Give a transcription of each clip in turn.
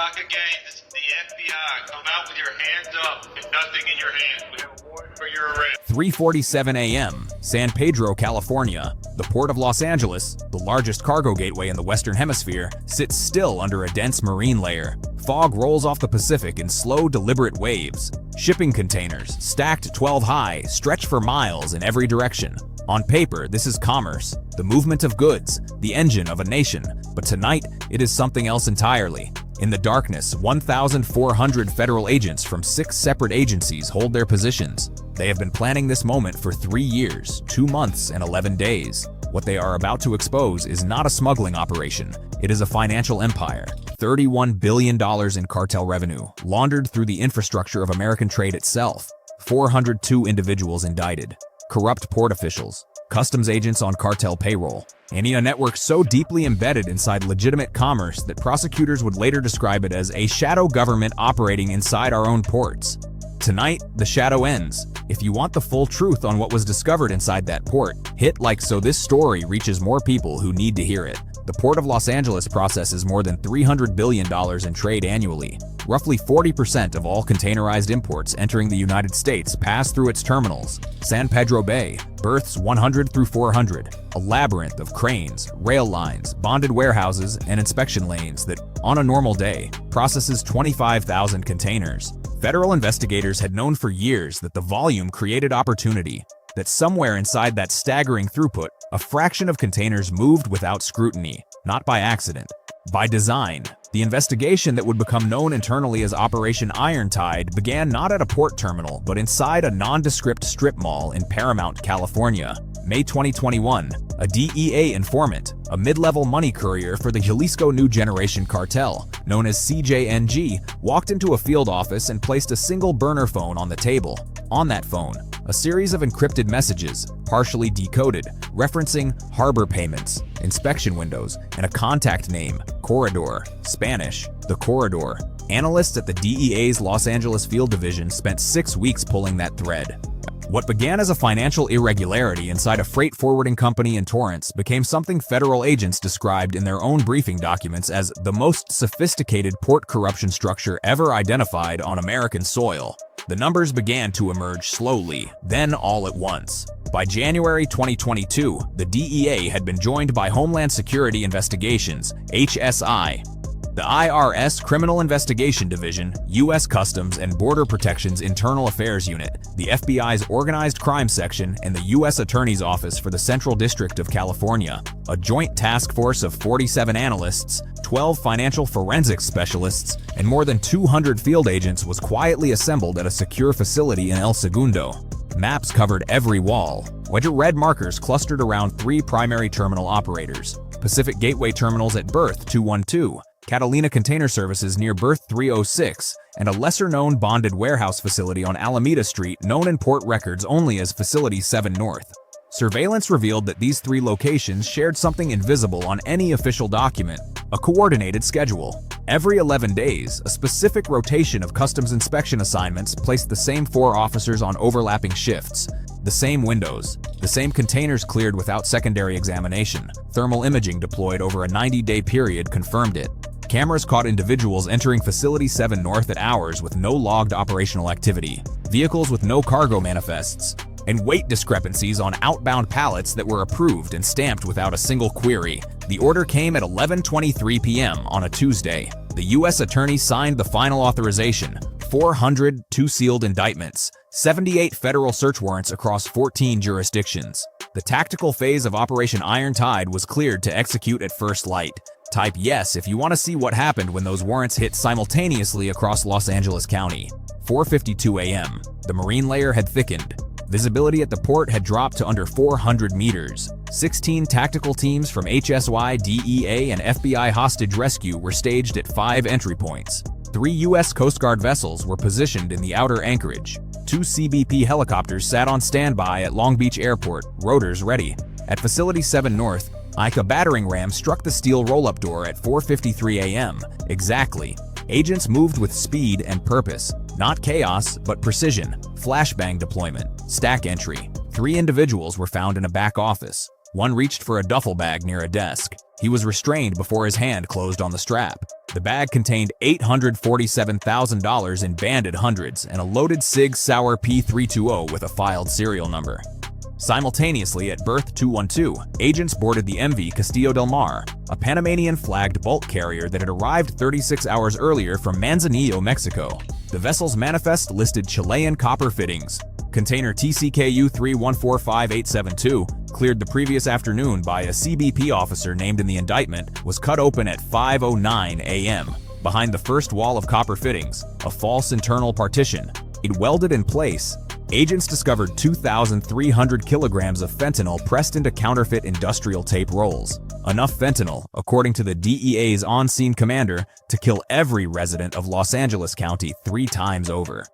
talk again. This is the FBI. Come out with your hands up and nothing in your hand. We have a warrant for your arrest. 3:47 a.m., San Pedro, California. The Port of Los Angeles, the largest cargo gateway in the Western Hemisphere, sits still under a dense marine layer. Fog rolls off the Pacific in slow, deliberate waves. Shipping containers, stacked 12 high, stretch for miles in every direction. On paper, this is commerce, the movement of goods, the engine of a nation. But tonight, it is something else entirely. In the darkness, 1,400 federal agents from 6 separate agencies hold their positions. They have been planning this moment for 3 years, 2 months, and 11 days. What they are about to expose is not a smuggling operation. It is a financial empire. $31 billion in cartel revenue, laundered through the infrastructure of American trade itself. 402 individuals indicted. Corrupt port officials, customs agents on cartel payroll, and a network so deeply embedded inside legitimate commerce that prosecutors would later describe it as a shadow government operating inside our own ports. Tonight, the shadow ends. If you want the full truth on what was discovered inside that port, hit like so this story reaches more people who need to hear it. The Port of Los Angeles processes more than $300 billion in trade annually. Roughly 40% of all containerized imports entering the United States pass through its terminals. San Pedro Bay, berths 100 through 400, a labyrinth of cranes, rail lines, bonded warehouses, and inspection lanes that, on a normal day, processes 25,000 containers. Federal investigators had known for years that the volume created opportunity, that somewhere inside that staggering throughput, a fraction of containers moved without scrutiny, not by accident, by design. The investigation that would become known internally as Operation Irontide began not at a port terminal, but inside a nondescript strip mall in Paramount, California. May 2021, a DEA informant, a mid-level money courier for the Jalisco New Generation Cartel, known as CJNG, walked into a field office and placed a single burner phone on the table. On that phone, a series of encrypted messages, partially decoded, referencing harbor payments, inspection windows, and a contact name, Corridor, Spanish, the Corridor. Analysts at the DEA's Los Angeles Field Division spent 6 weeks pulling that thread. What began as a financial irregularity inside a freight forwarding company in Torrance became something federal agents described in their own briefing documents as the most sophisticated port corruption structure ever identified on American soil. The numbers began to emerge slowly, then all at once. By January 2022, the DEA had been joined by Homeland Security Investigations, HSI, the IRS Criminal Investigation Division, U.S. Customs and Border Protection's Internal Affairs Unit, the FBI's Organized Crime Section, and the U.S. Attorney's Office for the Central District of California. A joint task force of 47 analysts, 12 financial forensics specialists, and more than 200 field agents was quietly assembled at a secure facility in El Segundo. Maps covered every wall. Red markers clustered around 3 primary terminal operators: Pacific Gateway Terminals at Berth 212, Catalina Container Services near Berth 306, and a lesser-known bonded warehouse facility on Alameda Street known in port records only as Facility 7 North. Surveillance revealed that these 3 locations shared something invisible on any official document: a coordinated schedule. Every 11 days, a specific rotation of customs inspection assignments placed the same 4 officers on overlapping shifts. The same windows, the same containers cleared without secondary examination. Thermal imaging deployed over a 90-day period confirmed it. Cameras caught individuals entering Facility 7 North at hours with no logged operational activity, vehicles with no cargo manifests, and weight discrepancies on outbound pallets that were approved and stamped without a single query. The order came at 11:23 p.m. on a Tuesday. The U.S. Attorney signed the final authorization: 402 sealed indictments, 78 federal search warrants across 14 jurisdictions. The tactical phase of Operation Irontide was cleared to execute at first light. Type yes if you want to see what happened when those warrants hit simultaneously across Los Angeles County. 4:52 a.m. The marine layer had thickened. Visibility at the port had dropped to under 400 meters. 16 tactical teams from HSY, DEA, and FBI hostage rescue were staged at 5 entry points. 3 U.S. Coast Guard vessels were positioned in the outer anchorage. 2 CBP helicopters sat on standby at Long Beach Airport, rotors ready. At Facility 7 North, a battering ram struck the steel roll-up door at 4:53 a.m. exactly. Agents moved with speed and purpose, not chaos, but precision. Flashbang deployment, stack entry. 3 individuals were found in a back office. One reached for a duffel bag near a desk. He was restrained before his hand closed on the strap. The bag contained $847,000 in banded hundreds and a loaded Sig Sauer P320 with a filed serial number. Simultaneously at berth 212, agents boarded the MV Castillo del Mar, a Panamanian-flagged bulk carrier that had arrived 36 hours earlier from Manzanillo, Mexico. The vessel's manifest listed Chilean copper fittings. Container TCKU 3145872, cleared the previous afternoon by a CBP officer named in the indictment, was cut open at 5:09 a.m. Behind the first wall of copper fittings, a false internal partition. It welded in place. Agents discovered 2,300 kilograms of fentanyl pressed into counterfeit industrial tape rolls. Enough fentanyl, according to the DEA's on-scene commander, to kill every resident of Los Angeles County 3 times over.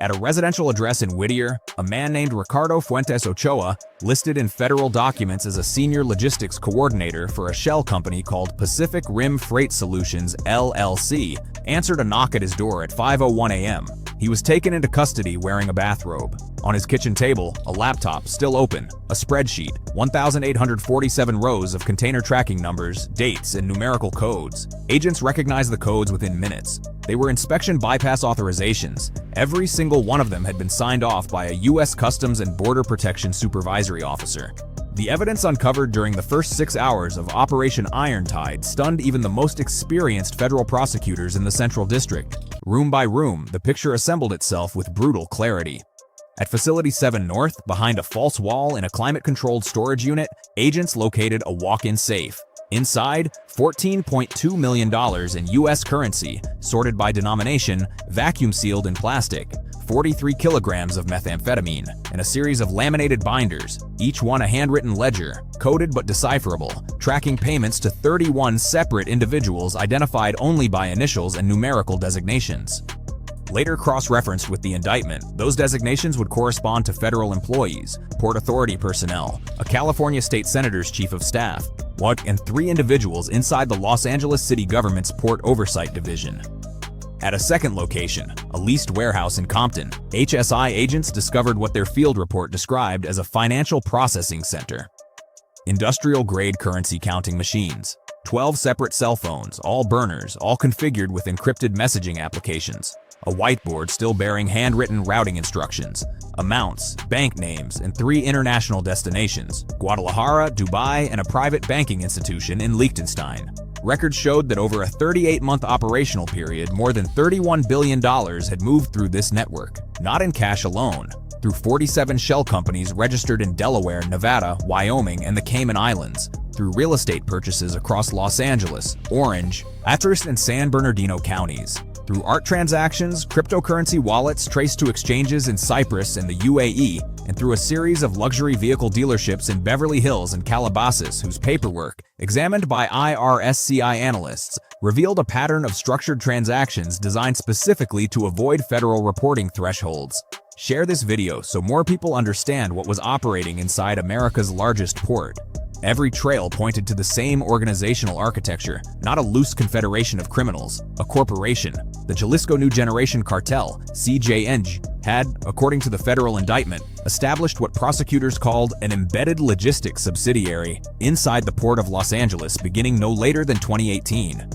At a residential address in Whittier, a man named Ricardo Fuentes Ochoa, listed in federal documents as a senior logistics coordinator for a shell company called Pacific Rim Freight Solutions, LLC, answered a knock at his door at 5:01 a.m. He was taken into custody wearing a bathrobe. On his kitchen table, a laptop still open, a spreadsheet, 1,847 rows of container tracking numbers, dates, and numerical codes. Agents recognized the codes within minutes. They were inspection bypass authorizations. Every single one of them had been signed off by a U.S. Customs and Border Protection supervisory officer. The evidence uncovered during the first 6 hours of Operation Irontide stunned even the most experienced federal prosecutors in the Central District. Room by room, the picture assembled itself with brutal clarity. At Facility 7 North, behind a false wall in a climate-controlled storage unit, agents located a walk-in safe. Inside, $14.2 million in U.S. currency, sorted by denomination, vacuum-sealed in plastic, 43 kilograms of methamphetamine, and a series of laminated binders, each one a handwritten ledger, coded but decipherable, tracking payments to 31 separate individuals identified only by initials and numerical designations. Later cross-referenced with the indictment, those designations would correspond to federal employees, Port Authority personnel, a California state senator's chief of staff, and 3 individuals inside the Los Angeles city government's Port Oversight Division. At a second location, a leased warehouse in Compton, HSI agents discovered what their field report described as a financial processing center. Industrial-grade currency counting machines, 12 separate cell phones, all burners, all configured with encrypted messaging applications, a whiteboard still bearing handwritten routing instructions, amounts, bank names, and 3 international destinations, Guadalajara, Dubai, and a private banking institution in Liechtenstein. Records showed that over a 38-month operational period, more than $31 billion had moved through this network, not in cash alone, through 47 shell companies registered in Delaware, Nevada, Wyoming, and the Cayman Islands, through real estate purchases across Los Angeles, Orange, Atchison, and San Bernardino counties, through art transactions, cryptocurrency wallets traced to exchanges in Cyprus and the UAE, and through a series of luxury vehicle dealerships in Beverly Hills and Calabasas whose paperwork, examined by IRSCI analysts, revealed a pattern of structured transactions designed specifically to avoid federal reporting thresholds. Share this video so more people understand what was operating inside America's largest port. Every trail pointed to the same organizational architecture, not a loose confederation of criminals, a corporation. The Jalisco New Generation Cartel, CJNG, had, according to the federal indictment, established what prosecutors called an embedded logistics subsidiary inside the Port of Los Angeles beginning no later than 2018.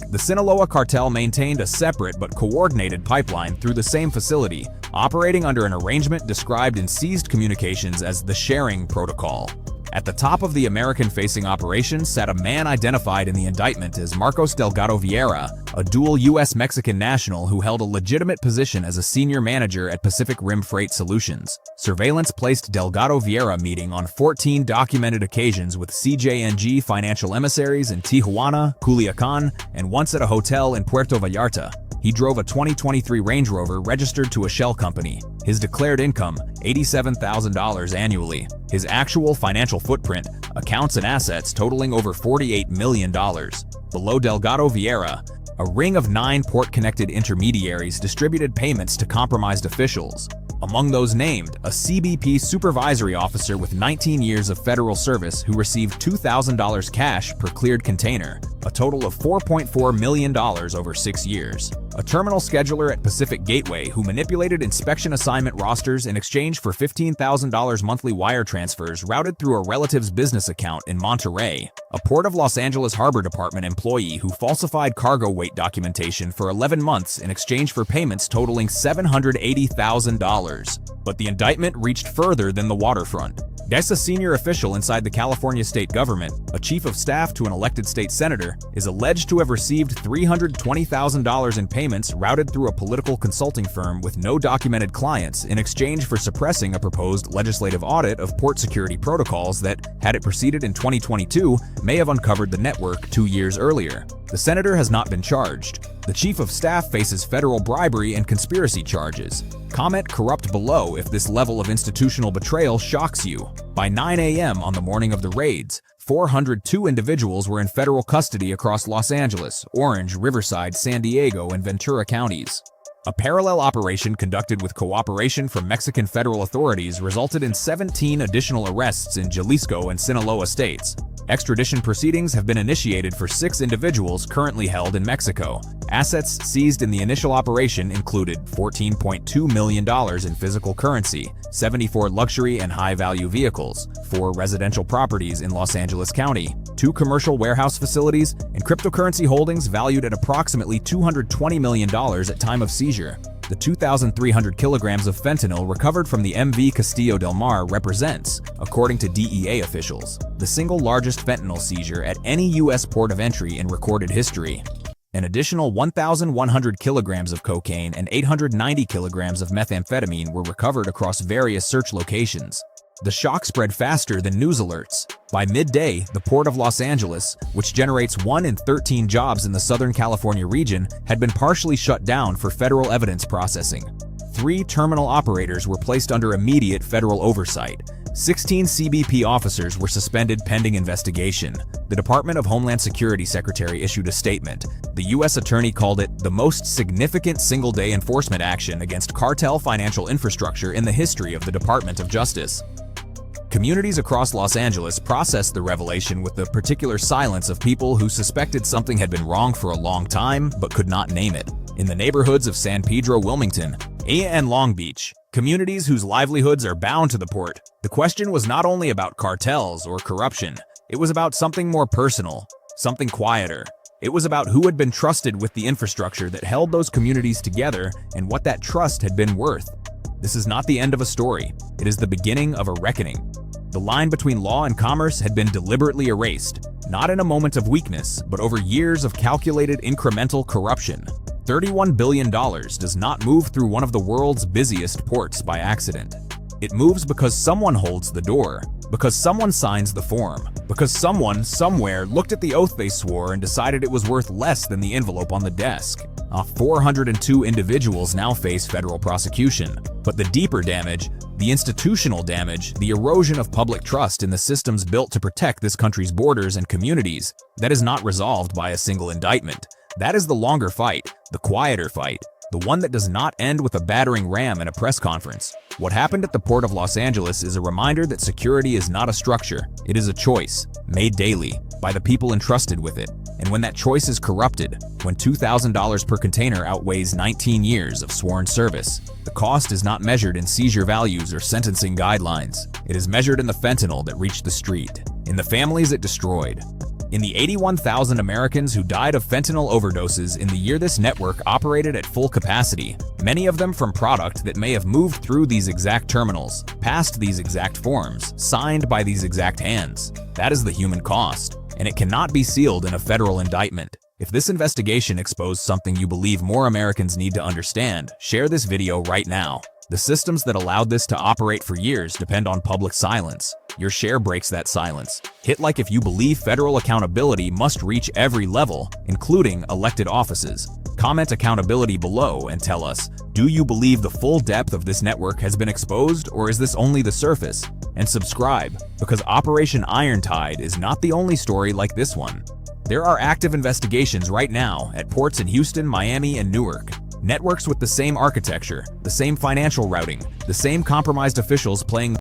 The Sinaloa cartel maintained a separate but coordinated pipeline through the same facility, operating under an arrangement described in seized communications as the sharing protocol. At the top of the American-facing operation sat a man identified in the indictment as Marcos Delgado Vieira, a dual U.S.-Mexican national who held a legitimate position as a senior manager at Pacific Rim Freight Solutions. Surveillance placed Delgado Vieira meeting on 14 documented occasions with CJNG financial emissaries in Tijuana, Culiacan, and once at a hotel in Puerto Vallarta. He drove a 2023 Range Rover registered to a shell company. His declared income, $87,000 annually. His actual financial footprint, accounts and assets totaling over $48 million. Below Delgado Vieira, a ring of 9 port-connected intermediaries distributed payments to compromised officials. Among those named, a CBP supervisory officer with 19 years of federal service who received $2,000 cash per cleared container, a total of $4.4 million over 6 years. a terminal scheduler at Pacific Gateway who manipulated inspection assignment rosters in exchange for $15,000 monthly wire transfers routed through a relative's business account in Monterey, a Port of Los Angeles Harbor Department employee who falsified cargo weight documentation for 11 months in exchange for payments totaling $780,000. But the indictment reached further than the waterfront. Guess a senior official inside the California state government, a chief of staff to an elected state senator, is alleged to have received $320,000 in payments routed through a political consulting firm with no documented clients in exchange for suppressing a proposed legislative audit of port security protocols that, had it proceeded in 2022, may have uncovered the network 2 years earlier. The senator has not been charged. The chief of staff faces federal bribery and conspiracy charges. Comment corrupt below if this level of institutional betrayal shocks you. By 9 a.m. on the morning of the raids, 402 individuals were in federal custody across Los Angeles, Orange, Riverside, San Diego, and Ventura counties. A parallel operation conducted with cooperation from Mexican federal authorities resulted in 17 additional arrests in Jalisco and Sinaloa states. Extradition proceedings have been initiated for 6 individuals currently held in Mexico. Assets seized in the initial operation included $14.2 million in physical currency, 74 luxury and high-value vehicles, 4 residential properties in Los Angeles County, 2 commercial warehouse facilities, and cryptocurrency holdings valued at approximately $220 million at time of seizure. The 2,300 kilograms of fentanyl recovered from the MV Castillo del Mar represents, according to DEA officials, the single largest fentanyl seizure at any U.S. port of entry in recorded history. An additional 1,100 kilograms of cocaine and 890 kilograms of methamphetamine were recovered across various search locations. The shock spread faster than news alerts. By midday, the Port of Los Angeles, which generates 1 in 13 jobs in the Southern California region, had been partially shut down for federal evidence processing. 3 terminal operators were placed under immediate federal oversight. 16 CBP officers were suspended pending investigation. The Department of Homeland Security Secretary issued a statement. The U.S. Attorney called it the most significant single-day enforcement action against cartel financial infrastructure in the history of the Department of Justice. Communities across Los Angeles processed the revelation with the particular silence of people who suspected something had been wrong for a long time but could not name it. In the neighborhoods of San Pedro, Wilmington, and Long Beach, communities whose livelihoods are bound to the port, the question was not only about cartels or corruption, it was about something more personal, something quieter. It was about who had been trusted with the infrastructure that held those communities together and what that trust had been worth. This is not the end of a story. It is the beginning of a reckoning. The line between law and commerce had been deliberately erased, not in a moment of weakness, but over years of calculated incremental corruption. $31 billion does not move through one of the world's busiest ports by accident. It moves because someone holds the door, because someone signs the form, because someone, somewhere, looked at the oath they swore and decided it was worth less than the envelope on the desk. 402 individuals now face federal prosecution. But the deeper damage, the institutional damage, the erosion of public trust in the systems built to protect this country's borders and communities, that is not resolved by a single indictment. That is the longer fight, the quieter fight, the one that does not end with a battering ram in a press conference. What happened at the Port of Los Angeles is a reminder that security is not a structure, it is a choice, made daily, by the people entrusted with it. And when that choice is corrupted, when $2,000 per container outweighs 19 years of sworn service, the cost is not measured in seizure values or sentencing guidelines. It is measured in the fentanyl that reached the street, in the families it destroyed, in the 81,000 Americans who died of fentanyl overdoses in the year this network operated at full capacity, many of them from product that may have moved through these exact terminals, past these exact forms, signed by these exact hands. That is the human cost, and it cannot be sealed in a federal indictment. If this investigation exposed something you believe more Americans need to understand, share this video right now. The systems that allowed this to operate for years depend on public silence. Your share breaks that silence. Hit like if you believe federal accountability must reach every level, including elected offices. Comment accountability below and tell us, do you believe the full depth of this network has been exposed, or is this only the surface? And subscribe, because Operation Irontide is not the only story like this one. There are active investigations right now at ports in Houston, Miami, and Newark. Networks with the same architecture, the same financial routing, the same compromised officials playing